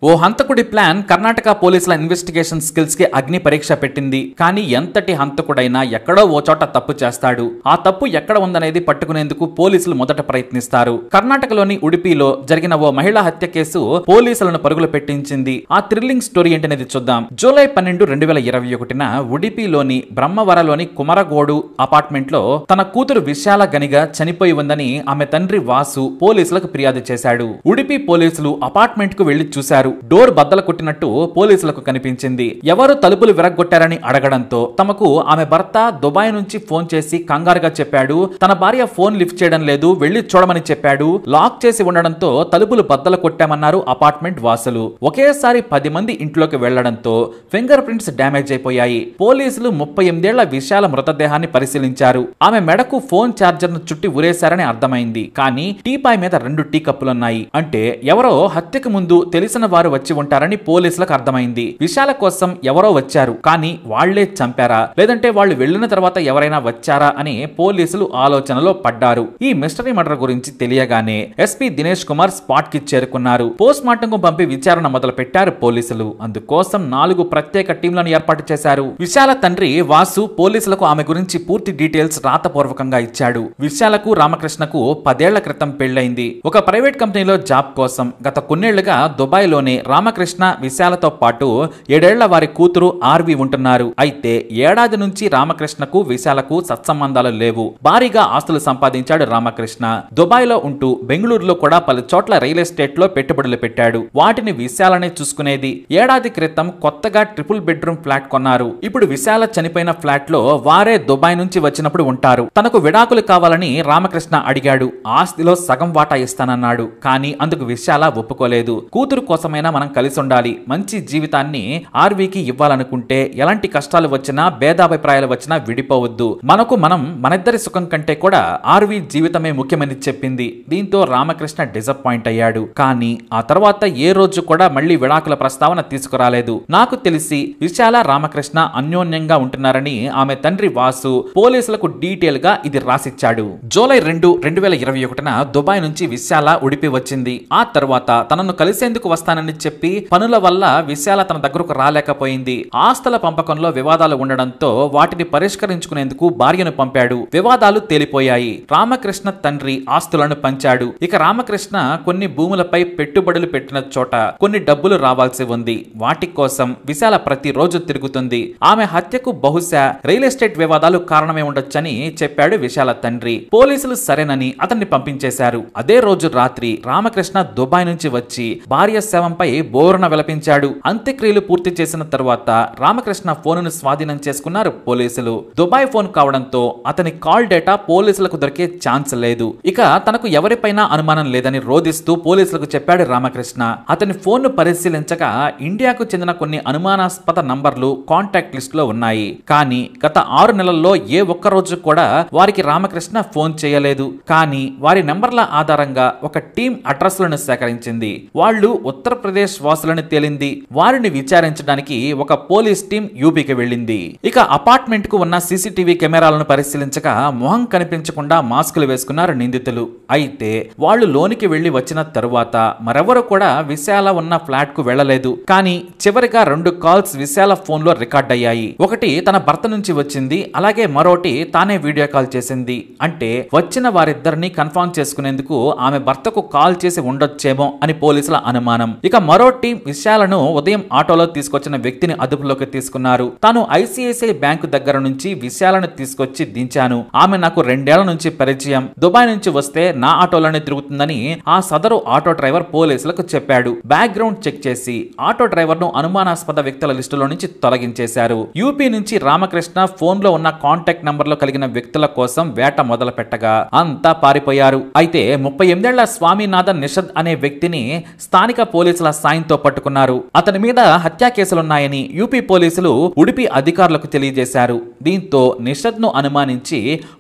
ఓ హంతకుడి plan Karnataka పోలీసుల investigation skills కి అగ్ని పరీక్ష పెట్టింది. కానీ ఎంతటి హంతకుడైనా ఎక్కడో ఓ చోట తప్పు చేస్తాడు. ఆ తప్పు ఎక్కడ ఉందనేది పట్టుకునేందుకు పోలీసులు మొదట ప్రయత్నిస్తారు. కర్ణాటకలోని ఉడిపిలో జరిగిన ఓ మహిళా హత్య కేసు పోలీసులను పరుగులు పెట్టించింది. ఆ థ్రిల్లింగ్ స్టోరీ ఏంటనేది చూద్దాం. జూలై 12, 2021న ఉడిపిలోని బ్రహ్మవరలోని కుమరగోడు అపార్ట్మెంట్ లో తన కూతురు విశాల గనిగా చనిపోయి ఉందని ఆమె తండ్రి వాసు పోలీసులకు ఫిర్యాదు చేశాడు. ఉడిపి పోలీసులు అపార్ట్మెంట్ కు వెళ్లి చూశారు. డోర్ బద్దలు కొట్టినట్టు పోలీసులకు కనిపించింది. ఎవరు తలుపులు విరగ్గొట్టారని అడగడంతో తమకు ఆమె భర్త దుబాయ్ నుంచి ఫోన్ చేసి కంగారుగా చెప్పాడు. తన భార్య ఫోన్ లిఫ్ట్ చేయడం లేదు, వెళ్లి చూడమని చెప్పాడు. లాక్ చేసి ఉండడంతో తలుపులు బద్దలు కొట్టామన్నారు అపార్ట్మెంట్ వాసులు. ఒకేసారి 10 మంది ఇంట్లోకి వెళ్లడంతో ఫింగర్ ప్రింట్స్ డ్యామేజ్ అయిపోయాయి. పోలీసులు 38 ఏళ్ల విశాల మృతదేహాన్ని పరిశీలించారు. ఆమె మెడకు ఫోన్ ఛార్జర్ ను చుట్టి ఉరేశారని అర్థమైంది. కానీ టీపాయ్ మీద 2 టీ కప్పులున్నాయి. అంటే ఎవరో హత్యకు ముందు తెలిసిన వారు వచ్చి ఉంటారని పోలీసులకు అర్థమైంది. విశాల కోసం ఎవరో వచ్చారు, కానీ వాళ్లే చంపారా లేదంటే వాళ్ళు వెళ్లిన తర్వాత ఎవరైనా వచ్చారా అని పోలీసులు ఆలోచనలో పడ్డారు. ఈ మిస్టరీ మర్డర్ గురించి తెలియగానే ఎస్పీ దినేష్ కుమార్ స్పాట్ కి చేరుకున్నారు. పోస్ట్ మార్టం కు పంపి విచారణ మొదలు పెట్టారు పోలీసులు. అందుకోసం 4 ప్రత్యేక టీంలను ఏర్పాటు చేశారు. విశాల తండ్రి వాసు పోలీసులకు ఆమె గురించి పూర్తి డీటెయిల్స్ రాతపూర్వకంగా ఇచ్చాడు. విశాలకు రామకృష్ణకు 10 ఏళ్ల క్రితం పెళ్లైంది. ఒక ప్రైవేట్ కంపెనీలో జాబ్ కోసం గత కొన్నేళ్లుగా దుబాయ్ లోనే రామకృష్ణ విశాలతో పాటు 7 ఏళ్ల వారి కూతురు ఆర్వి ఉంటున్నారు. అయితే ఏడాది నుంచి రామకృష్ణకు విశాలకు సత్సంబంధాలు లేవు. భారీగా ఆస్తులు సంపాదించాడు రామకృష్ణ. దుబాయ్ లో ఉంటూ బెంగళూరులో కూడా పలు చోట్ల రియల్ ఎస్టేట్ లో పెట్టుబడులు పెట్టాడు. వాటిని విశాలనే చూసుకునేది. ఏడాది క్రితం కొత్తగా ట్రిపుల్ బెడ్రూమ్ ఫ్లాట్ కొన్నారు. ఇప్పుడు విశాల చనిపోయిన ఫ్లాట్ లో వారే దుబాయ్ నుంచి వచ్చినప్పుడు ఉంటారు. తనకు విడాకులు కావాలని రామకృష్ణ అడిగాడు. ఆస్తిలో సగం వాటా ఇస్తానన్నాడు. కానీ అందుకు విశాల ఒప్పుకోలేదు. కూతురు కోసమైనా మనం కలిసి ఉండాలి, మంచి జీవితాన్ని ఆర్వీకి ఇవ్వాలనుకుంటే ఎలాంటి కష్టాలు వచ్చినా భేదాభిప్రాయాలు వచ్చినా విడిపోవద్దు. మనకు మనం మనిద్దరి సుఖం కంటే కూడా ఆర్వీ జీవితమే ముఖ్యమని చెప్పింది. దీంతో రామకృష్ణ డిసప్పాయింట్ అయ్యాడు. కానీ ఆ తర్వాత ఏ రోజు కూడా మళ్లీ విడాకుల ప్రస్తావన తీసుకురాలేదు. నాకు తెలిసి విశాల రామకృష్ణ అన్యోన్యంగా ఉంటున్నారని ఆమె తండ్రి వాసు పోలీసులకు డీటెయిల్ గా ఇది రాసిచ్చాడు. జూలై 2, 2021న దుబాయ్ నుంచి విశాల ఉడిపి వచ్చింది. ఆ తర్వాత తనను కలిసేందుకు వస్తానని చెప్పి పనుల వల్ల విశాల తన దగ్గరకు రాలేకపోయింది. ఆస్తుల పంపకంలో వివాదాలు ఉండడంతో వాటిని పరిష్కరించుకునేందుకు భార్యను పంపాడు. వివాదాలు తేలిపోయాయి. రామకృష్ణ తండ్రి ఆస్తులను పంచాడు. ఇక రామకృష్ణ కొన్ని భూములపై పెట్టుబడులు పెట్టిన చోట కొన్ని డబ్బులు రావాల్సి ఉంది. వాటి కోసం విశాల ప్రతిరోజు తిరుగుతుంది. ఆమె హత్యకు బహుశా రియల్ ఎస్టేట్ వివాదాలు కారణమే ఉండొచ్చని చెప్పాడు విశాల తండ్రి. పోలీసులు సరేనని అతన్ని పంపించేశారు. అదే రోజు రాత్రి రామకృష్ణ దుబాయ్ నుంచి వచ్చి భార్య శవంపై బోరున విలపించాడు. అంత్యక్రియలు పూర్తి చేసిన తరువాత రామకృష్ణ ఫోనును స్వాధీనం చేసుకున్నారు పోలీసులు. దుబాయ్ ఫోన్ కావడంతో అతని కాల్ డేటా పోలీసులకు దొరికే ఛాన్స్ లేదు. ఇక తనకు ఎవరిపైనా అనుమానం లేదని రోధిస్తూ పోలీసులకు చెప్పాడు రామకృష్ణ. అతని ఫోన్ ను పరిశీలించగా ఇండియాకు చెందిన కొన్ని అనుమానాస్పద నంబర్లు కాంటాక్ట్ లిస్ట్ లో ఉన్నాయి. కానీ గత 6 నెలల్లో ఏ ఒక్క రోజు కూడా వారికి రామకృష్ణ ఫోన్ చేయలేదు. కానీ వారి నంబర్ల ఆధారంగా ఒక టీం అడ్రస్లను సేకరించింది. వాళ్ళు ఉత్తరప్రదేశ్ వాసులని తేలింది. వారిని విచారించడానికి ఒక పోలీస్ టీం యూపీకి వెళ్ళింది. ఇక అపార్ట్మెంట్ కు ఉన్న సీసీటీవీ కెమెరాలను పరిశీలించగా మొహం కనిపించకుండా మాస్కులు వేసుకున్నారు నిందితులు. అయితే వాళ్ళు లోనికి వెళ్లి వచ్చిన తరువాత మరెవరు కూడా విశాల ఉన్న ఫ్లాట్ కు వెళ్లలేదు. కానీ చివరిగా 2 కాల్స్ విశాల ఫోన్ లో రికార్డ్ అయ్యాయి. ఒకటి తన భర్త నుంచి వచ్చింది, అలాగే మరోటి తానే వీడియో కాల్ చేసింది. అంటే వచ్చిన వారిద్దరిని కన్ఫర్మ్ చేసుకునేందుకు ఆమె భర్తకు కాల్ చేసి ఉండొచ్చేమో అని పోలీసుల అనుమానం. ఇక మరో టీం విశాలను ఉదయం ఆటోలో తీసుకొచ్చిన వ్యక్తిని అదుపులోకి తీసుకున్నారు. తాను ఐసిఐసిఐ బ్యాంకు దగ్గర నుంచి విశాలను తీసుకొచ్చి దించాను. ఆమె నాకు 2 ఏళ్ల నుంచి పరిచయం. దుబాయ్ నుంచి వస్తే నా ఆటోలోనే తిరుగుతుందని ఆ సదరు ఆటో డ్రైవర్ పోలీసులకు చెప్పాడు. బ్యాక్గ్రౌండ్ చెక్ చేసి ఆటో డ్రైవర్ ను అనుమానాస్పద వ్యక్తుల లిస్టులో నుంచి తొలగించేశారు. యూపీ నుంచి రామకృష్ణ ఫోన్ లో ఉన్న కాంటాక్ట్ నంబర్ లో కలిగిన వ్యక్తుల కోసం వేట మొదలు పెట్టగా అంతా పారిపోయారు. అయితే 38 ఏళ్ల స్వామినాథన్ నిషద్ అనే వ్యక్తిని స్థానిక పోలీసుల సాయంతో పట్టుకున్నారు. అతని మీద హత్యా కేసులున్నాయని యూపీ పోలీసులు ఉడిపి అధికారులకు తెలియజేశారు. దీంతో నిషద్ ను అనుమానించి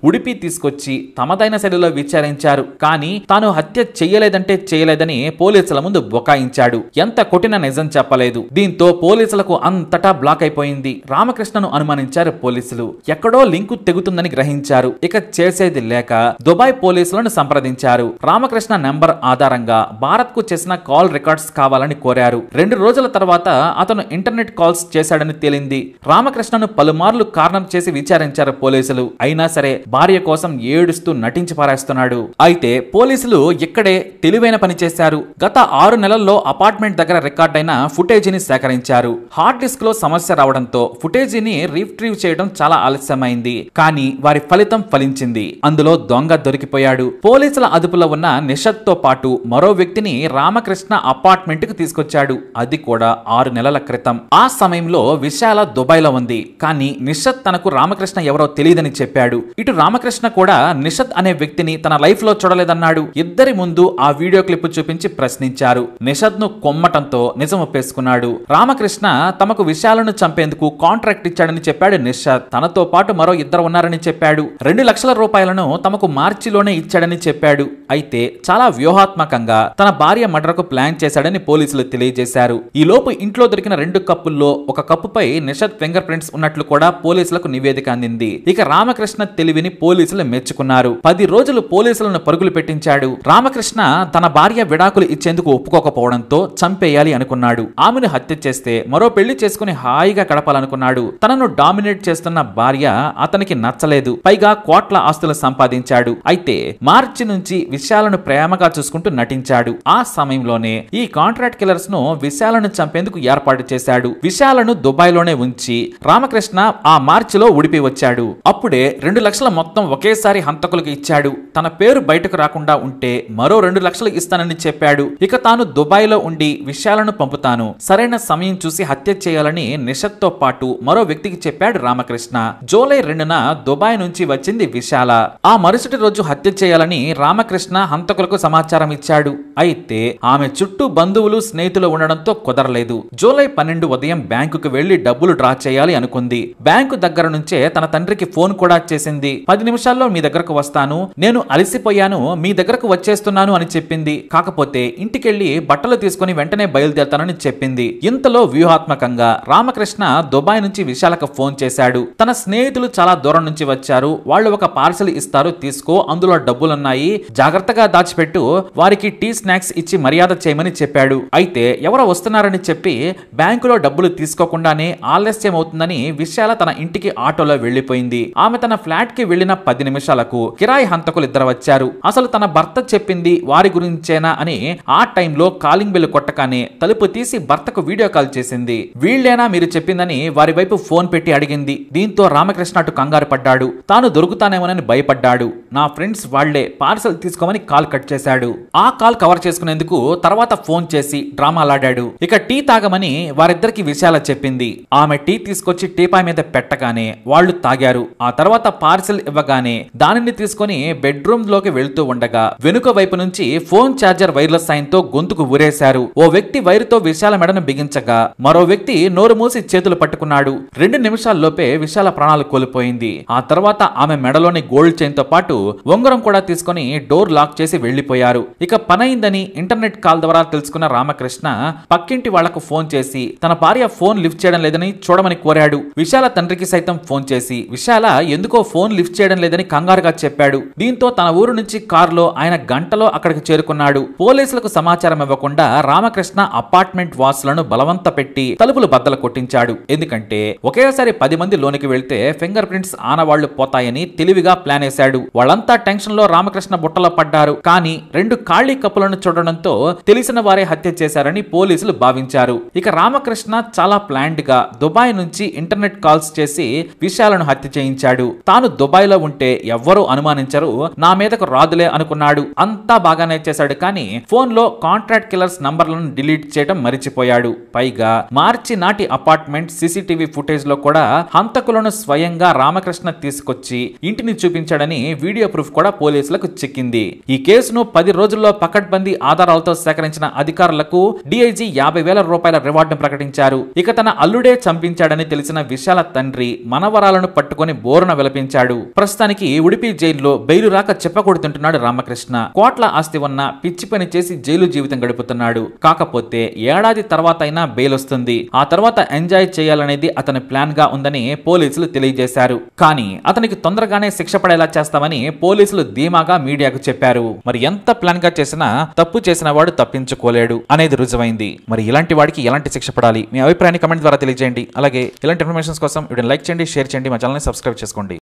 ఉడిపి తీసుకొచ్చి తమదైన శైలిలో విచారించారు. కానీ తాను హత్య చేయలేదంటే చేయలేదని పోలీసుల ముందు బొకాయించాడు. ఎంత కొట్టిన నిజం చెప్పలేదు. దీంతో పోలీసులకు అంతటా బ్లాక్ అయిపోయింది. రామకృష్ణను అనుమానించారు పోలీసులు. ఎక్కడో లింకు తెగుతుందని గ్రహించారు. ఇక చేసేది లేక దుబాయ్ పోలీసులను సంప్రదించారు. రామకృష్ణ నెంబర్ ఆధారంగా భారత్ కు చేసిన కాల్ రికార్డ్స్ కావాలి కావాలని కోరారు. 2 రోజుల తర్వాత అతను ఇంటర్నెట్ కాల్స్ చేశాడని తేలింది. రామకృష్ణను పలుమార్లు కార్నర్ చేసి విచారించారు పోలీసులు. అయినా సరే భార్య కోసం ఏడుస్తూ నటించి పారేస్తున్నాడు. అయితే పోలీసులు ఇక్కడే తెలివైన పని చేశారు. గత 6 నెలల్లో అపార్ట్మెంట్ దగ్గర రికార్డైన ఫుటేజీని సేకరించారు. హార్డ్ డిస్క్ లో సమస్య రావడంతో ఫుటేజీని రీట్రీవ్ చేయడం చాలా ఆలస్యమైంది. కానీ వారి ఫలితం ఫలించింది. అందులో దొంగ దొరికిపోయాడు. పోలీసుల అదుపులో ఉన్న నిషద్ తో పాటు మరో వ్యక్తిని రామకృష్ణ అపార్ట్మెంట్ కు తీసుకొచ్చాడు. అది కూడా 6 నెలల క్రితం. ఆ సమయంలో విశాల దుబాయ్ లో ఉంది. కానీ నిషద్ తనకు రామకృష్ణ ఎవరో తెలియదని చెప్పాడు. ఇటు రామకృష్ణ కూడా నిషద్ అనే వ్యక్తిని తన లైఫ్ లో చూడలేదన్నాడు. ఇద్దరి ముందు ఆ వీడియో క్లిప్ చూపించి ప్రశ్నించారు. నిషద్ ను కొమ్మటంతో నిజం ఒప్పేసుకున్నాడు. రామకృష్ణ తమకు విశాలను చంపేందుకు కాంట్రాక్ట్ ఇచ్చాడని చెప్పాడు నిషద్. తనతో పాటు మరో ఇద్దరు ఉన్నారని చెప్పాడు. 2 లక్షల రూపాయలను తమకు మార్చిలోనే ఇచ్చాడని చెప్పాడు. అయితే చాలా వ్యూహాత్మకంగా తన భార్య మర్డర్కు ప్లాన్ చేశాడని పోలీసులు తెలియజేశారు. ఈ లోపు ఇంట్లో దొరికిన 2 కప్పుల్లో ఒక కప్పుపై నిషద్ ఫింగర్ ప్రింట్స్ ఉన్నట్లు కూడా పోలీసులకు నివేదిక అందింది. ఇక రామకృష్ణ తెలివిని పోలీసులు మెచ్చుకున్నారు. 10 రోజులు పోలీసులను పరుగులు పెట్టించాడు. రామకృష్ణ తన భార్య విడాకులు ఇచ్చేందుకు ఒప్పుకోకపోవడంతో చంపేయాలి అనుకున్నాడు. ఆమెను హత్య చేస్తే మరో పెళ్లి చేసుకుని హాయిగా గడపాలనుకున్నాడు. తనను డామినేట్ చేస్తున్న భార్య అతనికి నచ్చలేదు. పైగా కోట్ల ఆస్తులు సంపాదించాడు. అయితే మార్చి నుంచి విశాలను ప్రేమగా చూసుకుంటూ నటించాడు. ఆ సమయంలోనే ఈ కాంట్రాక్ట్ కిల్లర్స్ ను విశాలను చంపేందుకు ఏర్పాటు చేశాడు. విశాలను దుబాయ్ లోనే ఉంచి రామకృష్ణ ఆ మార్చిలో ఉడిపి వచ్చాడు. అప్పుడే 2 లక్షల మొత్తం ఒకేసారి హంతకులకు ఇచ్చాడు. తన పేరు బయటకు రాకుండా ఉంటే మరో 2 లక్షలు ఇస్తానని చెప్పాడు. ఇక తాను దుబాయ్ లో ఉండి విశాలను పంపుతాను, సరైన సమయం చూసి హత్య చేయాలని నిషద్ తో పాటు మరో వ్యక్తికి చెప్పాడు రామకృష్ణ. జూలై 2న దుబాయ్ నుంచి వచ్చింది విశాల. ఆ మరుసటి రోజు హత్య చేయాలని రామకృష్ణ హంతకులకు సమాచారం ఇచ్చాడు. అయితే ఆమె చుట్టూ బంధువులు స్నేహితులు ఉండడంతో కుదరలేదు. జూలై 12 ఉదయం బ్యాంకుకు వెళ్లి డబ్బులు డ్రా చేయాలి అనుకుంది. బ్యాంకు దగ్గర నుంచే తన తండ్రికి ఫోన్ కూడా చేసింది. 10 నిమిషాల్లో మీ దగ్గరకు వస్తాను, నేను అలసిపోయాను, మీ దగ్గరకు వచ్చేస్తున్నాను అని చెప్పింది. కాకపోతే ఇంటికెళ్లి బట్టలు తీసుకుని వెంటనే బయలుదేరతానని చెప్పింది. ఇంతలో వ్యూహాత్మకంగా రామకృష్ణ దుబాయ్ నుంచి విశాలకు ఫోన్ చేశాడు. తన స్నేహితులు చాలా దూరం నుంచి వచ్చారు, వాళ్ళు ఒక పార్సల్ ఇస్తారు, తీసుకో, అందులో డబ్బులున్నాయి, జాగ్రత్తగా దాచిపెట్టు, వారికి టీ స్నాక్స్ ఇచ్చి మర్యాద చేయమని చెప్పాడు. అయితే ఎవరో వస్తున్నారని చెప్పి బ్యాంకులో డబ్బులు తీసుకోకుండానే ఆలస్యం అవుతుందని విశాల తన ఇంటికి ఆటోలో వెళ్లిపోయింది. ఆమె తన ఫ్లాట్ కి వెళ్లిన 10 నిమిషాలకు కిరాయి హంతకులు ఇద్దరు వచ్చారు. అసలు తన భర్త చెప్పింది వారి గురించేనా అని ఆ టైంలో కాలింగ్ బెల్ కొట్టగానే తలుపు తీసి భర్తకు వీడియో కాల్ చేసింది. వీళ్లేనా మీరు చెప్పిందని వారి వైపు ఫోన్ పెట్టి అడిగింది. దీంతో రామకృష్ణ అటు కంగారు పడ్డాడు. తాను దొరుకుతానేమోనని భయపడ్డాడు. నా ఫ్రెండ్స్ వాళ్లే, పార్సల్ తీసుకోమని కాల్ కట్ చేశాడు. ఆ కాల్ కవర్ చేసుకునేందుకు తర్వాత ఫోన్ చేసి డ్రామాలాడాడు. ఇక టీ తాగమని వారిద్దరికి విశాల చెప్పింది. ఆమె టీ తీసుకొచ్చి టీపాయ్ మీద పెట్టగానే వాళ్ళు తాగారు. ఆ తర్వాత పార్సల్ ఇవ్వగానే దానిని తీసుకుని బెడ్రూమ్ లోకి వెళ్తూ ఉండగా వెనుక వైపు నుంచి ఫోన్ ఛార్జర్ వైర్ల సాయంతో గొంతుకు ఊరేశారు. ఓ వ్యక్తి వైరుతో విశాల మెడను బిగించగా మరో వ్యక్తి నోరు మూసి చేతులు పట్టుకున్నాడు. 2 నిమిషాల్లోపే విశాల ప్రాణాలు కోల్పోయింది. ఆ తర్వాత ఆమె మెడలోని గోల్డ్ చైన్ తో పాటు ఉంగరం కూడా తీసుకుని డోర్ లాక్ చేసి వెళ్లిపోయారు. ఇక పనైందని ఇంటర్నెట్ కాల్ ద్వారా తెలుసుకున్న రామకృష్ణ పక్కింటి వాళ్లకు ఫోన్ చేసి తన భార్య ఫోన్ లిఫ్ట్ చేయడం లేదని చూడమని కోరాడు. విశాల తండ్రికి సైతం ఫోన్ చేసి విశాల ఎందుకో ఫోన్ లిఫ్ట్ చేయడం లేదని కంగారుగా చెప్పాడు. దీంతో తన ఊరు నుంచి కారులో ఆయన గంటలో అక్కడికి చేరుకున్నాడు. పోలీసులకు సమాచారం ఇవ్వకుండా రామకృష్ణ అపార్ట్మెంట్ వాసులను బలవంత పెట్టి తలుపులు బద్దలు కొట్టించాడు. ఎందుకంటే ఒకేసారి 10 మంది లోనికి వెళ్తే ఫింగర్ ప్రింట్స్ ఆనవాళ్లు పోతాయని తెలివిగా ప్లాన్ వేశాడు. వాళ్ళంతా టెన్షన్ లో రామకృష్ణ బుట్టలో పడ్డారు. కానీ 2 ఖాళీ కప్పులను చూడడంతో తెలిసిన వారే హత్య చేశారని పోలీసులు భావించారు. ఇక రామకృష్ణ చాలా ప్లాన్డ్ గా దుబాయ్ నుంచి ఇంటర్నెట్ కాల్స్ చేసి విశాలను హత్య చేయించాడు. తాను దుబాయ్ లో ఉంటే ఎవ్వరూ అనుమానించరు, నా మీదకు రాదులే అనుకున్నాడు. అంతా బాగానే చేశాడు. కానీ ఫోన్ లో కాంట్రాక్ట్ కిల్లర్స్ నంబర్లను డిలీట్ చేయడం మరిచిపోయాడు. పైగా మార్చి నాటి అపార్ట్మెంట్ సీసీటీవీ ఫుటేజ్ లో కూడా హంతకులను స్వయంగా రామకృష్ణ తీసుకొచ్చి ఇంటిని చూపించాడని వీడియో ప్రూఫ్ కూడా పోలీసులకు చిక్కింది. ఈ కేసును 10 రోజుల్లో పకడ్బందీ ఆధారాలతో సేకరించిన అధికారులకు డీఐజీ 50,000 రూపాయల రివార్డును ప్రకటించారు. ఇక తన అల్లుడే చంపించాడని తెలిసిన విశాల తండ్రి మనవరాలను పట్టుకుని బోరున విలపించాడు. ప్రస్తుతానికి ఉడిపి జైల్లో బెయిలు రాక చెప్పకూడుతుంటున్నాడు రామకృష్ణ. కోట్ల ఆస్తి ఉన్న పిచ్చి పని చేసి జైలు జీవితం గడుపుతున్నాడు. కాకపోతే ఏడాది తర్వాత అయినా బెయిల్ వస్తుంది. ఆ తర్వాత ఎంజాయ్ చేయాలనేది అతని ప్లాన్ గా ఉందని పోలీసులు తెలియజేశారు. కానీ అతనికి తొందరగానే శిక్ష పడేలా చేస్తామని పోలీసులు ధీమాగా మీడియాకు చెప్పారు. మరి ఎంత ప్లాన్ గా చేసినా తప్పు చేసిన వాడు తప్పించుకోలేడు. చేశాడు అనేది రుజువైంది. మరి ఇలాంటి వాడికి ఎలాంటి శిక్ష పడాలి? మీ అభిప్రాయాన్ని కమెంట్ ద్వారా తెలియజేయండి. అలాగే ఇలాంటి ఇన్ఫర్మేషన్స్ కోసం వీడియోని లైక్ చేయండి, షేర్ చేయండి, మా ఛానల్ని సబ్స్క్రైబ్ చేసుకోండి.